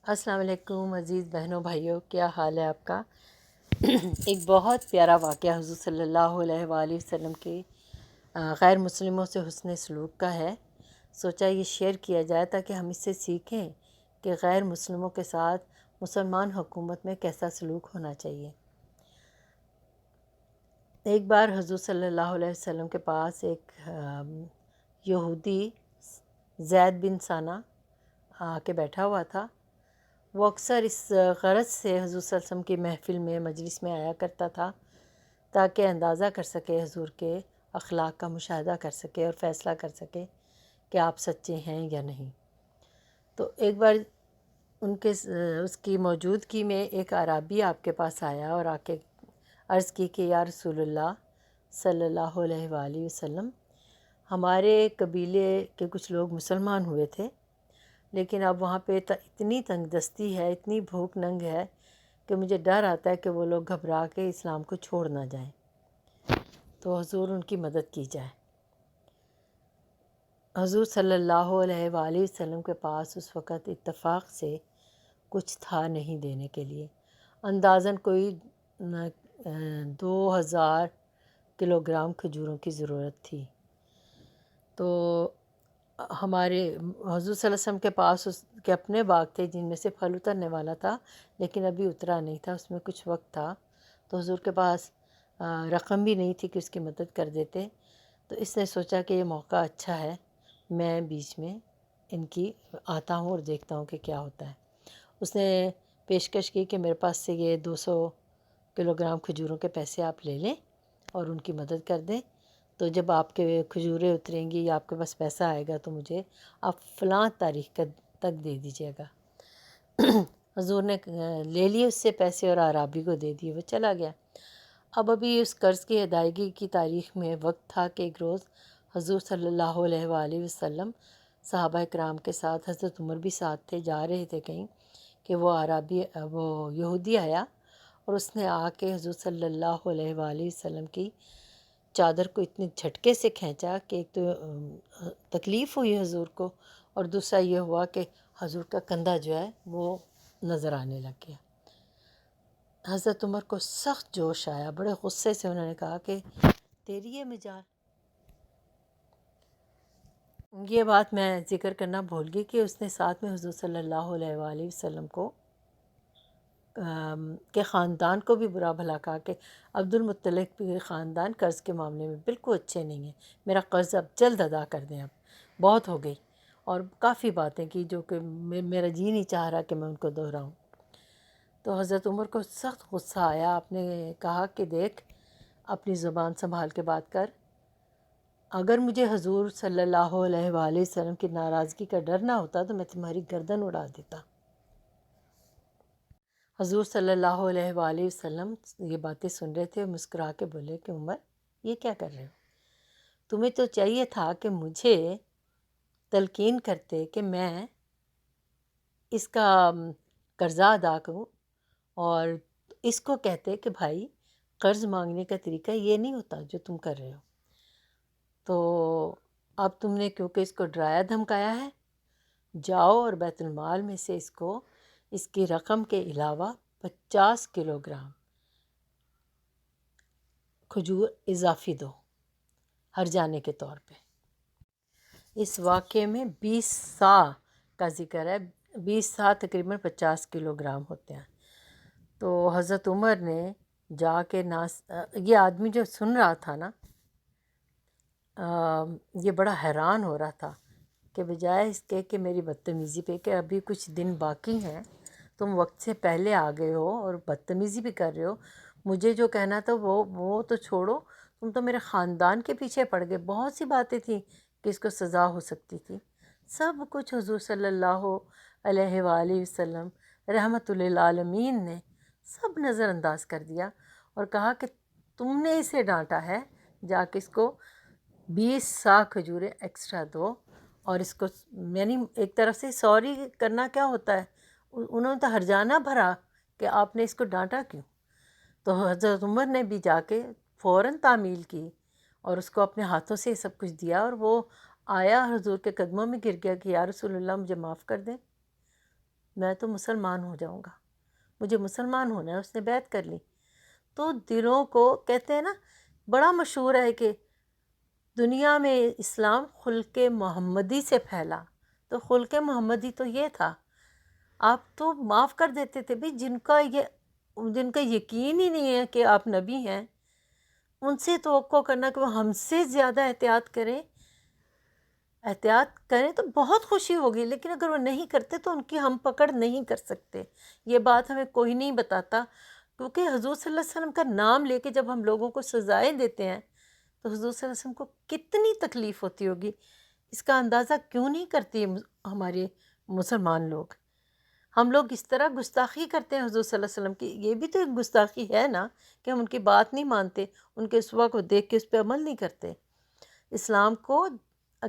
السلام علیکم عزیز بہنوں بھائیوں، کیا حال ہے آپ کا؟ ایک بہت پیارا واقعہ حضور صلی اللہ علیہ وآلہ وسلم کے غیر مسلموں سے حسن سلوک کا ہے۔ سوچا یہ شیئر کیا جائے تاکہ ہم اس سے سیکھیں کہ غیر مسلموں کے ساتھ مسلمان حکومت میں کیسا سلوک ہونا چاہیے۔ ایک بار حضور صلی اللہ علیہ وسلم کے پاس ایک یہودی زید بن ثانہ آ کے بیٹھا ہوا تھا۔ وہ اکثر اس غرض سے حضور صلی اللہ علیہ وسلم کی محفل میں مجلس میں آیا کرتا تھا تاکہ اندازہ کر سکے، حضور کے اخلاق کا مشاہدہ کر سکے اور فیصلہ کر سکے کہ آپ سچے ہیں یا نہیں۔ تو ایک بار اس کی موجودگی میں ایک اعرابی آپ کے پاس آیا اور آ کے عرض کی کہ یا رسول اللہ صلی اللہ علیہ وآلہ وسلم، ہمارے قبیلے کے کچھ لوگ مسلمان ہوئے تھے، لیکن اب وہاں پہ اتنی تنگ دستی ہے، اتنی بھوک ننگ ہے کہ مجھے ڈر آتا ہے کہ وہ لوگ گھبرا کے اسلام کو چھوڑ نہ جائیں، تو حضور ان کی مدد کی جائے۔ حضور صلی اللہ علیہ وآلہ وسلم کے پاس اس وقت اتفاق سے کچھ تھا نہیں دینے کے لیے، اندازاً کوئی 2000 کلو گرام کھجوروں کی ضرورت تھی۔ تو ہمارے حضور صلی اللہ علیہ وسلم کے پاس اس کے اپنے باغ تھے جن میں سے پھل اترنے والا تھا، لیکن ابھی اترا نہیں تھا، اس میں کچھ وقت تھا، تو حضور کے پاس رقم بھی نہیں تھی کہ اس کی مدد کر دیتے۔ تو اس نے سوچا کہ یہ موقع اچھا ہے، میں بیچ میں ان کی آتا ہوں اور دیکھتا ہوں کہ کیا ہوتا ہے۔ اس نے پیشکش کی کہ میرے پاس سے یہ 200 کلو گرام کھجوروں کے پیسے آپ لے لیں اور ان کی مدد کر دیں، تو جب آپ کے کھجوریں اتریں گی یا آپ کے پاس پیسہ آئے گا تو مجھے آپ فلاں تاریخ تک دے دیجیے گا۔ حضور نے لے لیے اس سے پیسے اور اعرابی کو دے دیے، وہ چلا گیا۔ ابھی اس قرض کی ادائیگی کی تاریخ میں وقت تھا کہ ایک روز حضور صلی اللہ علیہ وآلہ وسلم صحابہ کرام کے ساتھ، حضرت عمر بھی ساتھ تھے، جا رہے تھے کہیں کہ وہ یہودی آیا اور اس نے آ کے حضور صلی اللہ علیہ وآلہ وسلم کی چادر کو اتنے جھٹکے سے کھینچا کہ ایک تو تکلیف ہوئی حضور کو، اور دوسرا یہ ہوا کہ حضور کا کندھا جو ہے وہ نظر آنے لگ گیا۔ حضرت عمر کو سخت جوش آیا، بڑے غصے سے انہوں نے کہا کہ تیری یہ مجال۔ یہ بات میں ذکر کرنا بھول گئی کہ اس نے ساتھ میں حضور صلی اللہ علیہ وآلہ وسلم کو کے خاندان کو بھی برا بھلا کہا کہ عبد المطلب کے خاندان قرض کے معاملے میں بالکل اچھے نہیں ہیں، میرا قرض اب جلد ادا کر دیں، اب بہت ہو گئی، اور کافی باتیں کی جو کہ میرا جی نہیں چاہ رہا کہ میں ان کو دہراؤں۔ تو حضرت عمر کو سخت غصہ آیا، آپ نے کہا کہ دیکھ، اپنی زبان سنبھال کے بات کر، اگر مجھے حضور صلی اللہ علیہ وآلہ وسلم کی ناراضگی کا ڈر نہ ہوتا تو میں تمہاری گردن اڑا دیتا۔ حضور صلی اللہ علیہ وآلہ وسلم یہ باتیں سن رہے تھے، مسکرا کے بولے کہ عمر یہ کیا کر رہے ہو؟ تمہیں تو چاہیے تھا کہ مجھے تلقین کرتے کہ میں اس کا قرضہ ادا کروں، اور اس کو کہتے کہ بھائی قرض مانگنے کا طریقہ یہ نہیں ہوتا جو تم کر رہے ہو۔ تو اب تم نے کیونکہ اس کو ڈرایا دھمکایا ہے، جاؤ اور بیت المال میں سے اس کی رقم کے علاوہ 50 کلو گرام کھجور اضافی دو ہر جانے کے طور پہ۔ اس واقعے میں 20 سا کا ذکر ہے، 20 سا تقریباً 50 کلو گرام ہوتے ہیں۔ تو حضرت عمر نے جا کے یہ آدمی جو سن رہا تھا نا، یہ بڑا حیران ہو رہا تھا کہ بجائے اس کے کہ میری بدتمیزی پہ کہ ابھی کچھ دن باقی ہیں، تم وقت سے پہلے آ گئے ہو اور بدتمیزی بھی کر رہے ہو، مجھے جو کہنا تھا وہ تو چھوڑو، تم تو میرے خاندان کے پیچھے پڑ گئے، بہت سی باتیں تھیں کہ اس کو سزا ہو سکتی تھی، سب کچھ حضور صلی اللہ علیہ وآلہ وسلم رحمۃ للعالمین نے سب نظر انداز کر دیا اور کہا کہ تم نے اسے ڈانٹا ہے، جا کے اس کو 20 سا کھجوریں ایکسٹرا دو، اور اس کو یعنی ایک طرف سے سوری کرنا کیا ہوتا ہے، انہوں نے تو ہرجانہ بھرا کہ آپ نے اس کو ڈانٹا کیوں۔ تو حضرت عمر نے بھی جا کے فوراً تعمیل کی اور اس کو اپنے ہاتھوں سے سب کچھ دیا، اور وہ آیا حضور کے قدموں میں گر گیا کہ یا رسول اللہ مجھے معاف کر دیں، میں تو مسلمان ہو جاؤں گا، مجھے مسلمان ہونا ہے، اس نے بیعت کر لی۔ تو دلوں کو کہتے ہیں نا، بڑا مشہور ہے کہ دنیا میں اسلام خلق محمدی سے پھیلا، تو خلق محمدی تو یہ تھا، آپ تو معاف کر دیتے تھے بھی جن کا یقین ہی نہیں ہے کہ آپ نبی ہیں، ان سے توقع کرنا کہ وہ ہم سے زیادہ احتیاط کریں تو بہت خوشی ہوگی، لیکن اگر وہ نہیں کرتے تو ان کی ہم پکڑ نہیں کر سکتے۔ یہ بات ہمیں کوئی نہیں بتاتا، کیونکہ حضور صلی اللہ علیہ وسلم کا نام لے کے جب ہم لوگوں کو سزائیں دیتے ہیں تو حضور صلی اللہ علیہ وسلم کو کتنی تکلیف ہوتی ہوگی، اس کا اندازہ کیوں نہیں کرتی ہمارے مسلمان لوگ؟ ہم لوگ اس طرح گستاخی کرتے ہیں حضور صلی اللہ علیہ وسلم کی، یہ بھی تو ایک گستاخی ہے نا کہ ہم ان کی بات نہیں مانتے، ان کے اسوا کو دیکھ کے اس پہ عمل نہیں کرتے۔ اسلام کو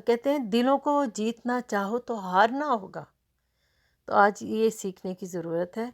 کہتے ہیں دلوں کو جیتنا چاہو تو ہارنا ہوگا، تو آج یہ سیکھنے کی ضرورت ہے۔